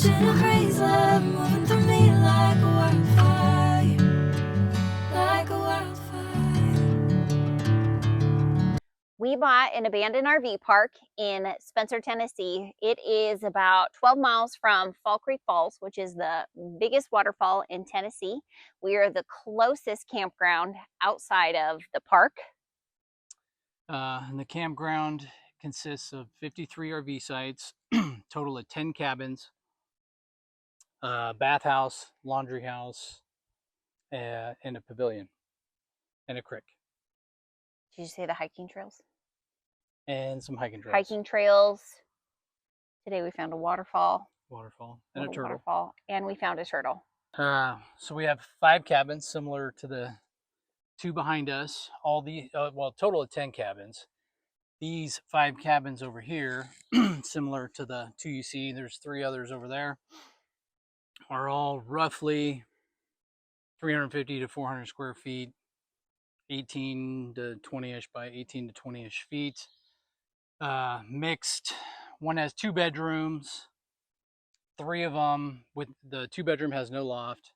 in a haze, love moving through me like a wildfire, like a wildfire. We bought an abandoned RV park in Spencer, Tennessee. It is about 12 miles from Fall Creek Falls, which is the biggest waterfall in Tennessee. We are the closest campground outside of the park. And the campground consists of 53 RV sites, total of 10 cabins, bathhouse, laundry house, and a pavilion, and a creek. Did you say the hiking trails? And some hiking trails. Hiking trails. Today we found a waterfall. And a turtle. Waterfall, and we found a turtle. So we have 5 cabins similar to the 2 behind us. All the total of 10 cabins. These 5 cabins over here, similar to the 2 you see, there's 3 others over there, are all roughly 350 to 400 square feet, 18 to 20-ish by 18 to 20-ish feet. Mixed. One has 2 bedrooms. 3 of them, with the 2-bedroom has no loft.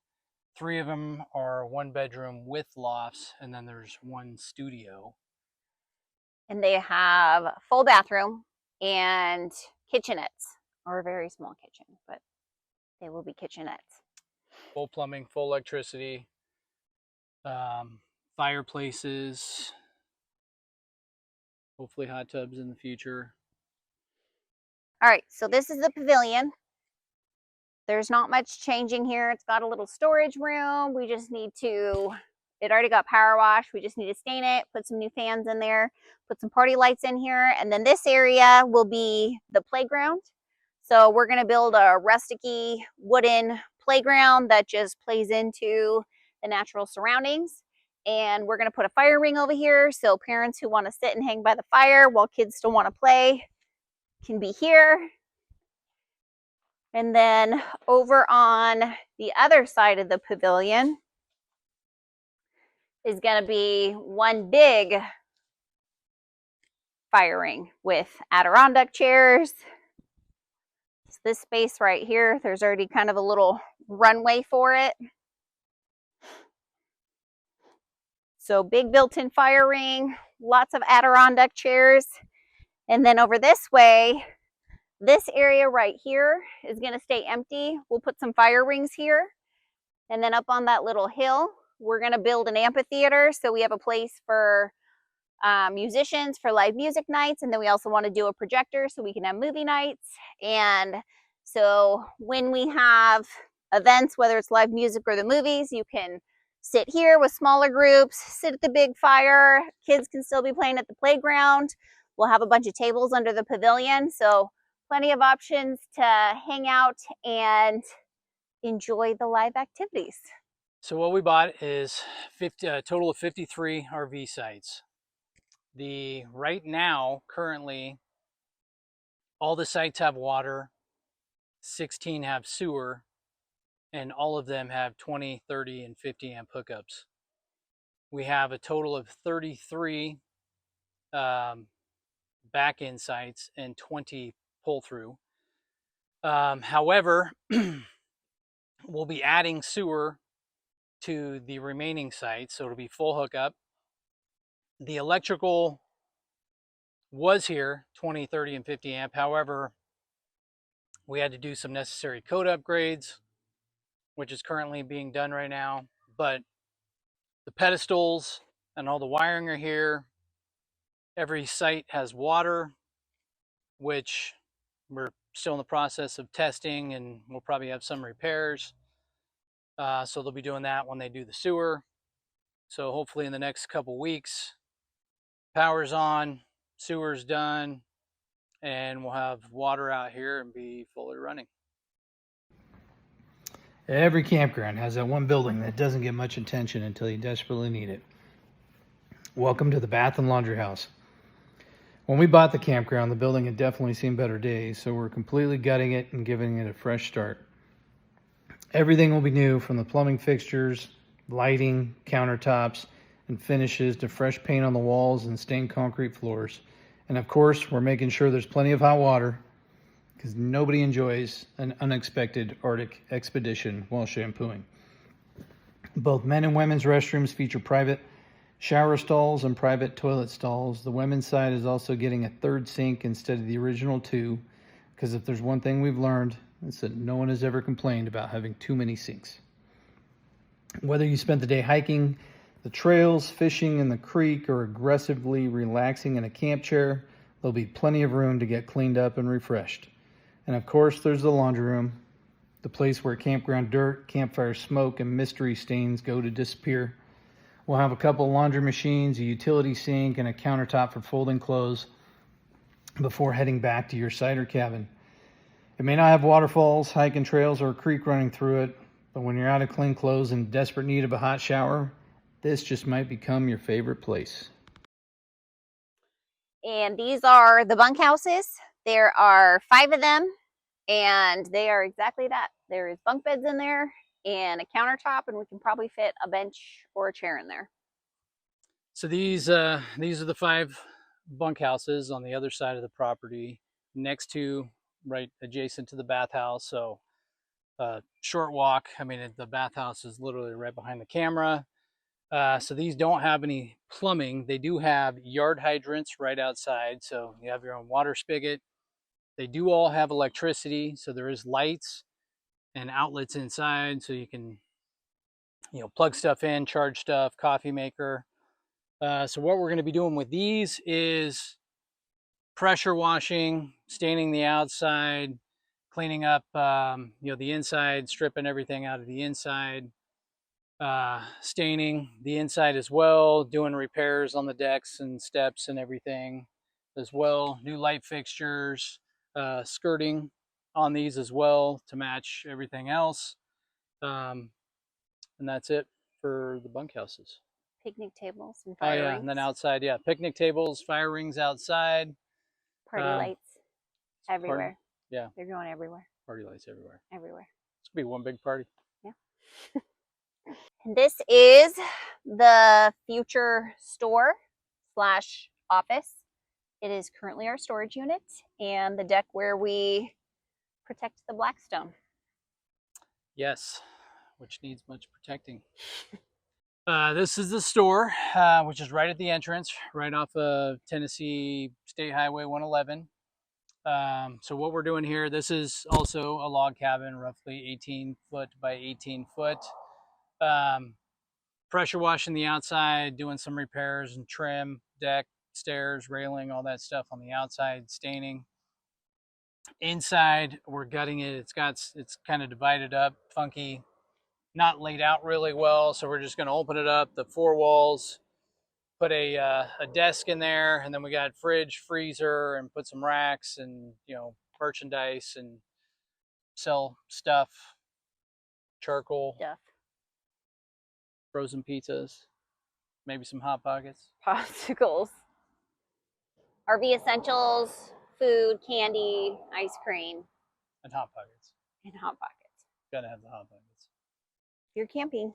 3 of them are 1 bedroom with lofts, and then there's 1 studio. And they have a full bathroom and kitchenettes, or a very small kitchen, but they will be kitchenettes. Full plumbing, full electricity, fireplaces, hopefully hot tubs in the future. All right, so this is the pavilion. There's not much changing here. It's got a little storage room. We just need to, it already got power washed. We just need to stain it, put some new fans in there, put some party lights in here. And then this area will be the playground. So we're gonna build a rustic-y wooden playground that just plays into the natural surroundings. And we're gonna put a fire ring over here. So parents who wanna sit and hang by the fire while kids still wanna play can be here. And then over on the other side of the pavilion is going to be one big fire ring with Adirondack chairs. So this space right here, there's already kind of a little runway for it. So big built-in fire ring, lots of Adirondack chairs. And then over this way, this area right here is going to stay empty. We'll put some fire rings here. And then up on that little hill, we're going to build an amphitheater. So we have a place for musicians for live music nights. And then we also want to do a projector so we can have movie nights. And so when we have events, whether it's live music or the movies, you can sit here with smaller groups, sit at the big fire. Kids can still be playing at the playground. We'll have a bunch of tables under the pavilion. So plenty of options to hang out and enjoy the live activities. So what we bought is a total of 53 RV sites. Right now, currently, all the sites have water, 16 have sewer, and all of them have 20, 30, and 50 amp hookups. We have a total of 33 back-end sites and 20 pull-through. However, we'll be adding sewer to the remaining sites, so it'll be full hookup. The electrical was here, 20, 30, and 50 amp. However, we had to do some necessary code upgrades, which is currently being done right now. But the pedestals and all the wiring are here. Every site has water, which we're still in the process of testing, and we'll probably have some repairs. So they'll be doing that when they do the sewer. So hopefully in the next couple weeks, power's on, sewer's done, and we'll have water out here and be fully running. Every campground has that one building that doesn't get much attention until you desperately need it. Welcome to the Bath and Laundry House. When we bought the campground, the building had definitely seen better days, so we're completely gutting it and giving it a fresh start. Everything will be new, from the plumbing fixtures, lighting, countertops, and finishes to fresh paint on the walls and stained concrete floors. And of course, we're making sure there's plenty of hot water, because nobody enjoys an unexpected Arctic expedition while shampooing. Both men and women's restrooms feature private shower stalls and private toilet stalls. The women's side is also getting a third sink instead of the original 2, because if there's one thing we've learned, it's that no one has ever complained about having too many sinks. Whether you spent the day hiking the trails, fishing in the creek, or aggressively relaxing in a camp chair, there'll be plenty of room to get cleaned up and refreshed. And of course, there's the laundry room, the place where campground dirt, campfire smoke, and mystery stains go to disappear. We'll have a couple of laundry machines, a utility sink, and a countertop for folding clothes before heading back to your cider cabin. It may not have waterfalls, hiking trails, or a creek running through it, but when you're out of clean clothes and in desperate need of a hot shower, this just might become your favorite place. And these are the bunkhouses. There are 5 of them, and they are exactly that. There is bunk beds in there and a countertop, and we can probably fit a bench or a chair in there. So these are the 5 bunkhouses on the other side of the property, next to, right adjacent to the bathhouse. So short walk. I mean, the bathhouse is literally right behind the camera. So these don't have any plumbing. They do have yard hydrants right outside, so you have your own water spigot. They do all have electricity, so there is lights and outlets inside, so you can, plug stuff in, charge stuff, coffee maker. So what we're going to be doing with these is pressure washing, staining the outside, cleaning up, the inside, stripping everything out of the inside. Staining the inside as well, doing repairs on the decks and steps and everything as well. New light fixtures, skirting on these as well to match everything else. And that's it for the bunkhouses. Picnic tables and fire rings. And then outside, picnic tables, fire rings outside. Party lights everywhere. Yeah. They're going everywhere. Party lights everywhere. Everywhere. It's going to be one big party. Yeah. This is the future store / office. It is currently our storage unit and the deck where we protect the Blackstone. Yes, which needs much protecting. This is the store, which is right at the entrance, right off of Tennessee State Highway 111. So what we're doing here, this is also a log cabin, roughly 18 foot by 18 foot. Pressure washing the outside, doing some repairs and trim, deck, stairs, railing, all that stuff on the outside, staining. Inside, we're gutting it. It's kind of divided up, funky, not laid out really well. So we're just going to open it up, the 4 walls, put a desk in there, and then we got fridge, freezer, and put some racks and merchandise and sell stuff, charcoal. Stuff. Frozen pizzas, maybe some Hot Pockets. Popsicles. RV essentials, food, candy, ice cream. And Hot Pockets. And Hot Pockets. Gotta have the Hot Pockets. If you're camping.